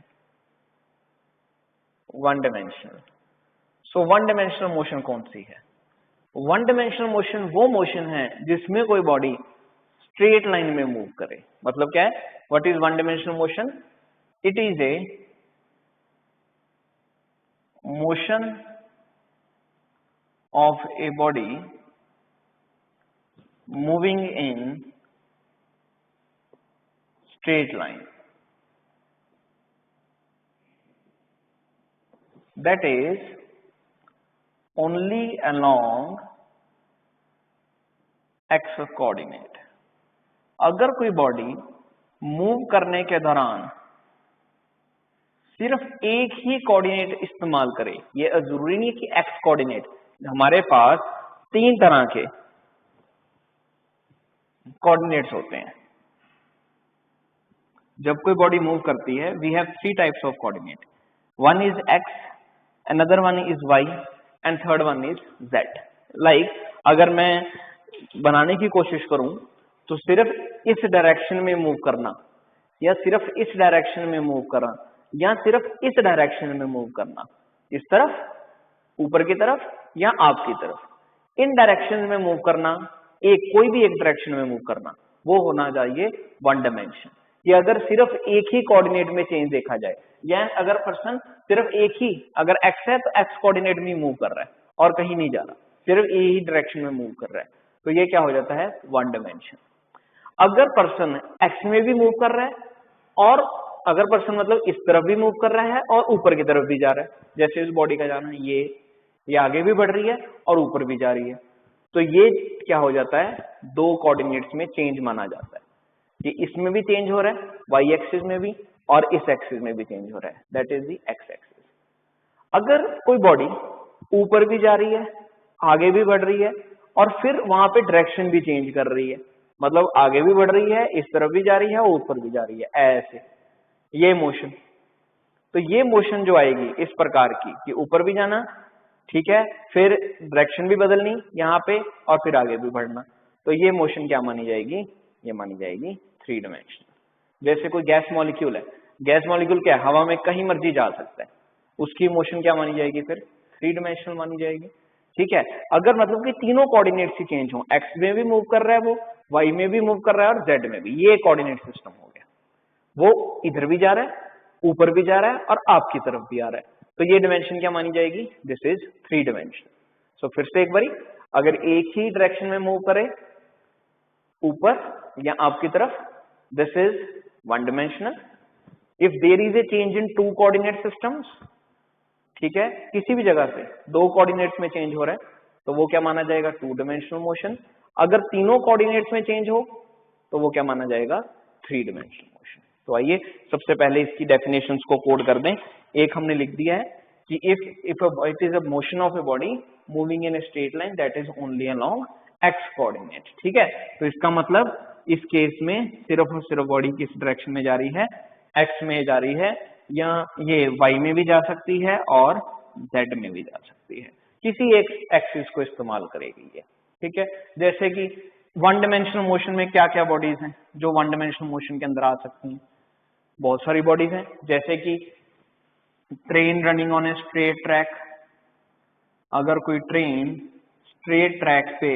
one dimensional. So one dimensional motion कौन सी है? वन डिमेंशनल मोशन वो मोशन है जिसमें कोई बॉडी स्ट्रेट लाइन में मूव करे। मतलब क्या है? What is one dimensional motion? It is a motion of a body moving in straight line, that is only along x coordinate। अगर कोई बॉडी मूव करने के दौरान सिर्फ एक ही कोऑर्डिनेट इस्तेमाल करे, ये जरूरी नहीं कि एक्स कोऑर्डिनेट, हमारे पास तीन तरह के कोऑर्डिनेट्स होते हैं। जब कोई बॉडी मूव करती है, we have three types of coordinate, one is X, another one is Y and third one is Z. Like अगर मैं बनाने की कोशिश करूं तो सिर्फ इस डायरेक्शन में मूव करना, या सिर्फ इस डायरेक्शन में मूव करना, या सिर्फ इस डायरेक्शन में मूव करना, इस तरफ, ऊपर की तरफ या आपकी तरफ, इन डायरेक्शन में मूव करना, एक कोई भी एक डायरेक्शन में मूव करना, वो होना चाहिए वन डायमेंशन। कि अगर सिर्फ एक ही कोऑर्डिनेट में चेंज देखा जाए, या अगर पर्सन सिर्फ एक ही, अगर एक्स है तो एक्स कोऑर्डिनेट में मूव कर रहा है और कहीं नहीं जा रहा, सिर्फ एक ही डायरेक्शन में मूव कर रहा है, तो ये क्या हो जाता है? One dimension. अगर पर्सन एक्स में भी मूव कर रहा है, और अगर पर्सन मतलब इस तरफ भी मूव कर रहा है और ऊपर की तरफ भी जा रहा है, जैसे इस बॉडी का जाना है, ये आगे भी बढ़ रही है और ऊपर भी जा रही है, तो ये क्या हो जाता है? दो कोऑर्डिनेट्स में चेंज माना जाता है कि इसमें भी चेंज हो रहा है, वाई एक्सिस में भी, और इस एक्सिस में भी चेंज हो रहा है, that is the x axis. अगर कोई बॉडी ऊपर भी जा रही है, आगे भी बढ़ रही है, और फिर वहां पे डायरेक्शन भी चेंज कर रही है, मतलब आगे भी बढ़ रही है, इस तरफ भी जा रही है और ऊपर भी जा रही है, ऐसे ये मोशन। तो ये मोशन जो आएगी इस प्रकार की कि ऊपर भी जाना, ठीक है, फिर डायरेक्शन भी बदलनी यहाँ पे, और फिर आगे भी बढ़ना, तो ये मोशन क्या मानी जाएगी? ये मानी जाएगी थ्री डिमेंशनल। जैसे कोई गैस मॉलिक्यूल है, गैस मॉलिक्यूल क्या है? हवा में कहीं मर्जी जा सकता है, उसकी मोशन क्या मानी जाएगी? फिर थ्री डिमेंशनल मानी जाएगी। ठीक है, अगर मतलब कि तीनों कोऑर्डिनेट्स ही चेंज हो, एक्स में भी मूव कर रहा है वो, वाई में भी मूव कर रहा है और जेड में भी, ये कोऑर्डिनेट सिस्टम हो गया, वो इधर भी जा रहा है, ऊपर भी जा रहा है और आपकी तरफ भी आ रहा है, तो ये डिमेंशन क्या मानी जाएगी? This is three dimension. So फिर से एक बारी, अगर एक ही डायरेक्शन में मूव करे, ऊपर या आपकी तरफ, this is one dimensional. If there is a change in two coordinate systems, ठीक है, किसी भी जगह से दो कोऑर्डिनेट्स में चेंज हो रहा है, तो वो क्या माना जाएगा? Two dimensional motion. अगर तीनों कोऑर्डिनेट्स में चेंज हो तो वो क्या माना जाएगा? Three dimensional motion. तो आइए सबसे पहले इसकी डेफिनेशंस को कोड कर दें। एक हमने लिख दिया है कि if it is a motion of a body moving in a straight line that is only along x coordinate. ठीक है, तो इसका मतलब इस केस में सिर्फ और सिर्फ बॉडी किस डायरेक्शन में जा रही है? एक्स में जा रही है, या ये वाई में भी जा सकती है और जेड में भी जा सकती है, किसी एक एक्सिस को इस्तेमाल करेगी ये। ठीक है, जैसे कि वन डायमेंशनल मोशन में क्या क्या बॉडीज हैं जो वन डायमेंशनल मोशन के अंदर आ सकती हैं? बहुत सारी बॉडीज हैं, जैसे कि train running on a straight track. अगर कोई ट्रेन स्ट्रेट ट्रैक पे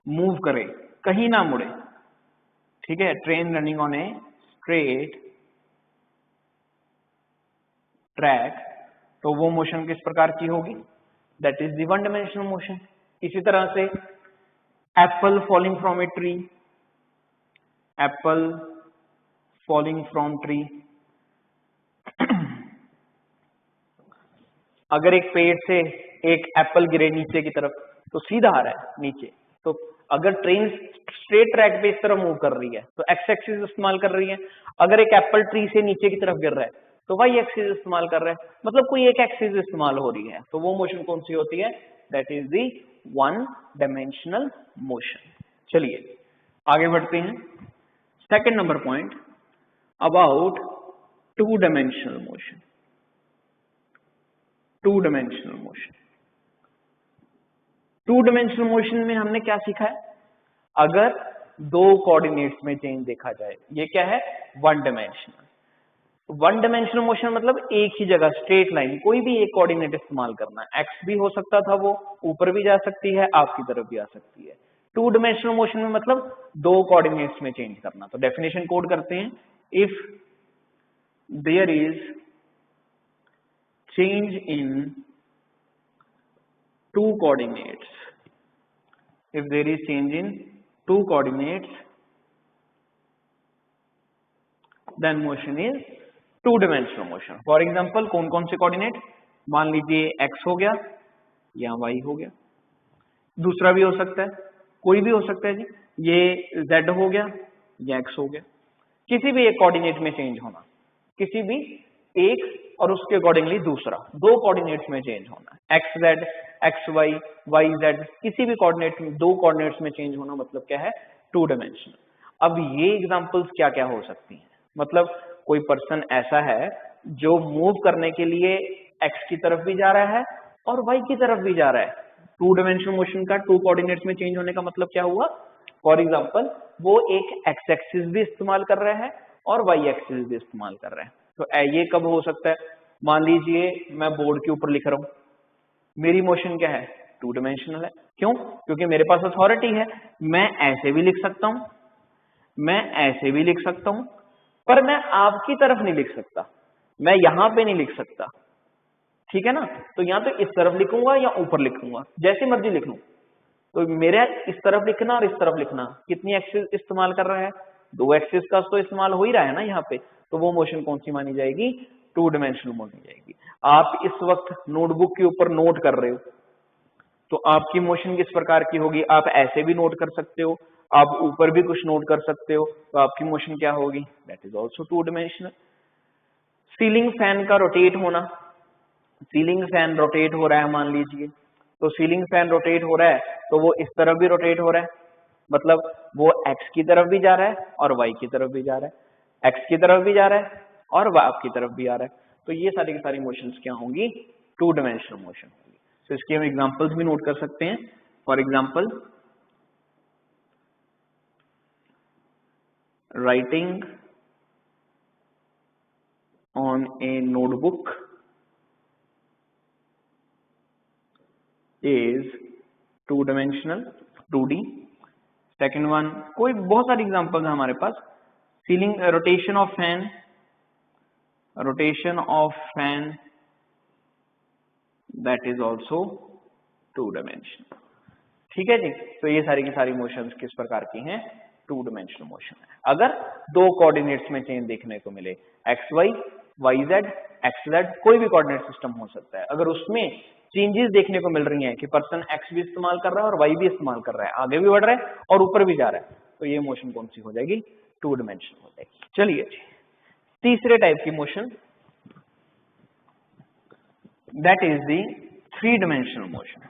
मूव करे, कहीं ना मुड़े, ठीक है, train running on a straight track, तो वो मोशन किस प्रकार की होगी? That is the one dimensional motion. इसी तरह से Apple falling from a tree, Apple falling from tree. अगर एक पेड़ से एक एप्पल गिरे नीचे की तरफ, तो सीधा आ रहा है नीचे, तो अगर ट्रेन स्ट्रेट ट्रैक पे इस तरफ मूव कर रही है तो एक्स एक्सिस इस्तेमाल कर रही है, अगर एक एप्पल ट्री से नीचे की तरफ गिर रहा है तो वाई एक्सिस इस्तेमाल कर रहा है, मतलब कोई एक एक्सिस इस्तेमाल हो रही है, तो वो मोशन कौन सी होती है? That is the one dimensional motion. चलिए आगे बढ़ते हैं। Second number point about two dimensional motion. Two dimensional motion, two dimensional motion में हमने क्या सीखा है? अगर दो कोऑर्डिनेट्स में चेंज देखा जाए, ये क्या है? One dimensional. One dimensional motion मतलब एक ही जगह स्ट्रेट लाइन, कोई भी एक कोऑर्डिनेट इस्तेमाल करना है। एक्स भी हो सकता था, वो ऊपर भी जा सकती है, आपकी तरफ भी आ सकती है। टू डायमेंशनल मोशन में मतलब दो कोऑर्डिनेट्स में चेंज करना। तो डेफिनेशन कोड करते हैं, if there is change in two coordinates, if there is change in two coordinates then motion is two dimensional motion। for example कौन कौन से कोऑर्डिनेट? मान लीजिए x हो गया या y हो गया, दूसरा भी हो सकता है, कोई भी हो सकता है जी, ये z हो गया या x हो गया, किसी भी एक कोऑर्डिनेट में चेंज होना, किसी भी एक और उसके अकॉर्डिंगली दूसरा, दो कोऑर्डिनेट्स में चेंज होना, X Z, X Y, Y Z, किसी भी कोऑर्डिनेट में, दो कोऑर्डिनेट्स में चेंज होना मतलब क्या है? Two dimensional. अब ये एग्जांपल्स क्या क्या हो सकती हैं? मतलब कोई पर्सन ऐसा है जो मूव करने के लिए एक्स की तरफ भी जा रहा है और वाई की तरफ भी जा रहा है। टू डायमेंशनल मोशन का टू कोऑर्डिनेट्स में चेंज होने का मतलब क्या हुआ? फॉर एग्जाम्पल वो एक एक्स एक्सिस भी इस्तेमाल कर रहा है और वाई एक्सिस भी इस्तेमाल कर रहा है। तो ये कब हो सकता है? मान लीजिए मैं बोर्ड के ऊपर लिख रहा हूं, मेरी मोशन क्या है? टू डायमेंशनल है। क्यों? क्योंकि मेरे पास अथॉरिटी है, मैं ऐसे भी लिख सकता हूं, मैं ऐसे भी लिख सकता हूं, पर मैं आपकी तरफ नहीं लिख सकता, मैं यहां पे नहीं लिख सकता, ठीक है ना? तो या तो इस तरफ लिखूंगा या ऊपर लिखूंगा, जैसे मर्जी लिख लूं। तो मेरा इस तरफ लिखना और इस तरफ लिखना, कितनी एक्सिस इस्तेमाल कर रहा है? दो एक्सिस का तो इस्तेमाल हो ही रहा है ना यहाँ पे, तो वो मोशन कौन सी मानी जाएगी? टू डायमेंशनल मानी जाएगी। आप इस वक्त नोटबुक के ऊपर नोट कर रहे हो, तो आपकी मोशन किस प्रकार की होगी? आप ऐसे भी नोट कर सकते हो, आप ऊपर भी कुछ नोट कर सकते हो, तो आपकी मोशन क्या होगी? That is also two dimensional. Ceiling fan का रोटेट होना, सीलिंग फैन रोटेट हो रहा है मान लीजिए, तो सीलिंग फैन रोटेट हो रहा है तो वो इस तरफ भी रोटेट हो रहा है, मतलब वो एक्स की तरफ भी जा रहा है और वाई की तरफ भी जा रहा है, एक्स की तरफ भी जा रहा है और वाई की तरफ भी आ रहा है। तो ये सारी की सारी मोशंस क्या होंगी? टू डायमेंशनल मोशन होंगी। तो इसके हम एग्जांपल्स भी नोट कर सकते हैं। For example writing on a notebook is two dimensional 2D। Second one, कोई बहुत सारी एग्जांपल्स है हमारे पास। Ceiling rotation of fan, rotation of fan that is also two dimensional. ठीक है जी। तो ये सारी की सारी मोशंस किस प्रकार की हैं? टू डायमेंशनल मोशन है। अगर दो कोऑर्डिनेट्स में चेंज देखने को मिले, X Y, Y Z, X Z, कोई भी कोऑर्डिनेट सिस्टम हो सकता है, अगर उसमें चेंजेस देखने को मिल रही हैं कि पर्सन एक्स भी इस्तेमाल कर रहा है और वाई भी इस्तेमाल कर रहा है, आगे भी बढ़ रहा है और ऊपर भी जा रहा है, तो ये मोशन कौन सी हो जाएगी? टू डायमेंशनल हो जाएगी। चलिए जी, तीसरे टाइप की motion that is the three dimensional motion.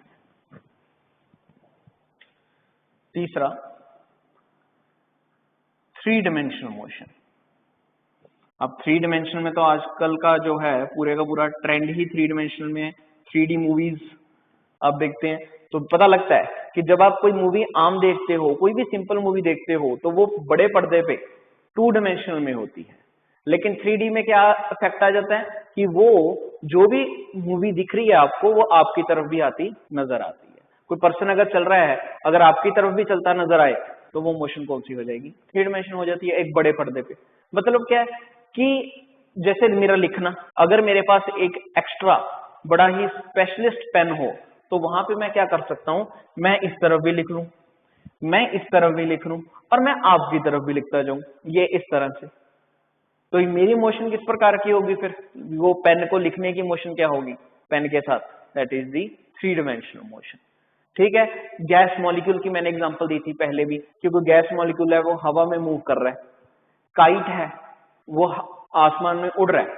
तीसरा थ्री डायमेंशनल मोशन। अब थ्री डायमेंशनल में तो आजकल का जो है पूरे का पूरा ट्रेंड ही थ्री डायमेंशनल में है। 3D मूवीज आप देखते हैं तो पता लगता है कि जब आप कोई मूवी आम देखते हो, कोई भी सिंपल मूवी देखते हो, तो वो बड़े पर्दे पे टू डायमेंशनल में होती है, लेकिन 3D में क्या इफेक्ट आ जाता है कि वो जो भी मूवी दिख रही है आपको, वो आपकी तरफ भी आती नजर आती है। कोई पर्सन अगर चल रहा है, अगर आपकी तरफ भी चलता नजर आए, तो वो मोशन कौन सी हो जाएगी? थ्री डायमेंशन हो जाती है, एक बड़े पर्दे पे। मतलब क्या है कि जैसे मेरा लिखना, अगर मेरे पास एक एक्स्ट्रा बड़ा ही स्पेशलिस्ट पेन हो, तो वहां पे मैं क्या कर सकता हूं? मैं इस तरफ भी लिख लूं, मैं इस तरफ भी लिख लूं और मैं आपकी तरफ भी लिखता जाऊं, ये इस तरह से। तो मेरी मोशन किस प्रकार की होगी? फिर वो पेन को लिखने की मोशन क्या होगी पेन के साथ? That is the three dimensional motion. ठीक है। गैस मॉलिक्यूल की मैंने एग्जांपल दी थी पहले भी, क्योंकि गैस मॉलिक्यूल है वो हवा में मूव कर रहा है। काइट है वो आसमान में उड़ रहा है,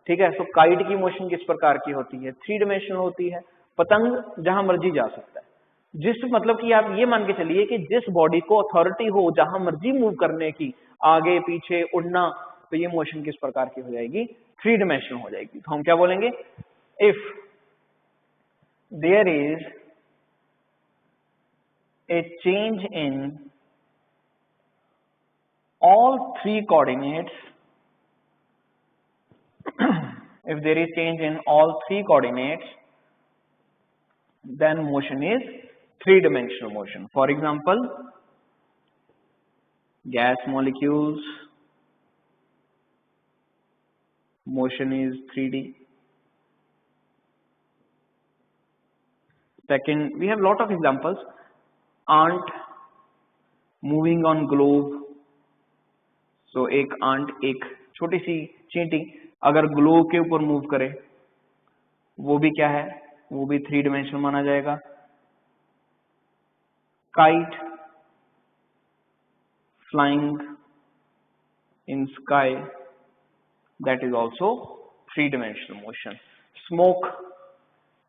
ठीक है। तो काइट की मोशन किस प्रकार की होती है? 3 डायमेंशनल होती है। पतंग जहां मर्जी जा सकता है, जिस मतलब कि आप ये मान के चलिए कि जिस बॉडी को अथॉरिटी हो जहां मर्जी मूव करने की, आगे पीछे उड़ना, तो ये मोशन किस प्रकार की हो जाएगी? 3 डायमेंशनल हो जाएगी। तो हम क्या बोलेंगे? If there is a change in all 3 coordinates if there is change in all 3 coordinates then motion is 3-dimensional motion. For example, gas molecules motion is 3D. Second, we have lot of examples. Ant moving on globe. So एक ant, एक छोटी सी चींटी अगर globe के ऊपर move करे, वो भी क्या है? वो भी 3 डायमेंशनल माना जाएगा। Kite flying in sky, that is also 3 dimensional motion. Smoke,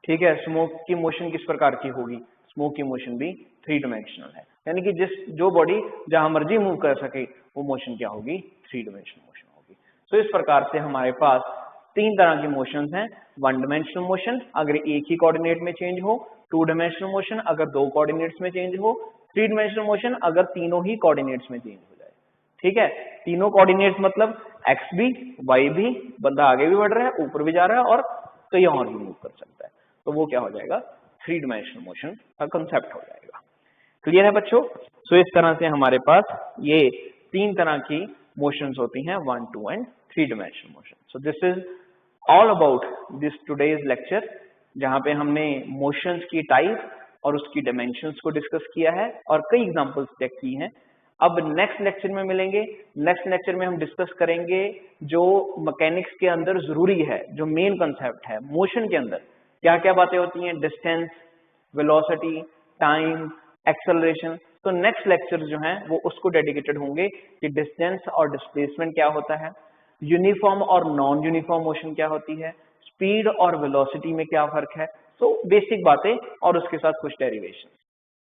ठीक है, स्मोक की मोशन किस प्रकार की होगी? स्मोक की मोशन भी 3 डायमेंशनल है, यानी कि जो बॉडी जहां मर्जी मूव कर सके वो मोशन क्या होगी? 3 डायमेंशनल मोशन होगी। तो इस प्रकार से हमारे पास 3 तरह की मोशंस हैं। 1 डायमेंशनल मोशन अगर एक ही कोऑर्डिनेट में चेंज हो, 2 डायमेंशनल मोशन अगर 2 कोऑर्डिनेट्स में चेंज हो, 3 डायमेंशनल मोशन अगर तीनों ही कोऑर्डिनेट्स में चेंज हो जाए, ठीक है। तीनों कोऑर्डिनेट्स मतलब एक्स भी, वाई भी, बंदा आगे भी बढ़ रहा है, ऊपर भी जा रहा है और कहीं और भी मूव कर सकता है, तो वो क्या हो जाएगा? 3 डायमेंशनल मोशन का कंसेप्ट हो जाएगा। क्लियर है बच्चों? सो इस तरह से हमारे पास ये 3 तरह की मोशंस होती हैं, 1, 2 and 3 dimensional motion. So this is all about this today's lecture, जहां पे हमने मोशंस की टाइप और उसकी डायमेंशंस को डिस्कस किया है और कई एग्जांपल्स चेक की हैं। अब नेक्स्ट लेक्चर में मिलेंगे। नेक्स्ट लेक्चर में हम डिस्कस करेंगे जो मैकेनिक्स के अंदर जरूरी है, जो मेन कंसेप्ट है मोशन के अंदर क्या क्या बातें होती हैं, डिस्टेंस, वेलोसिटी, टाइम, एक्सेलरेशन। तो नेक्स्ट लेक्चर जो है वो उसको डेडिकेटेड होंगे कि डिस्टेंस और डिस्प्लेसमेंट क्या होता है, यूनिफॉर्म और नॉन यूनिफॉर्म मोशन क्या होती है, स्पीड और वेलोसिटी में क्या फर्क है। तो बेसिक बातें और उसके साथ कुछ डेरिवेशन।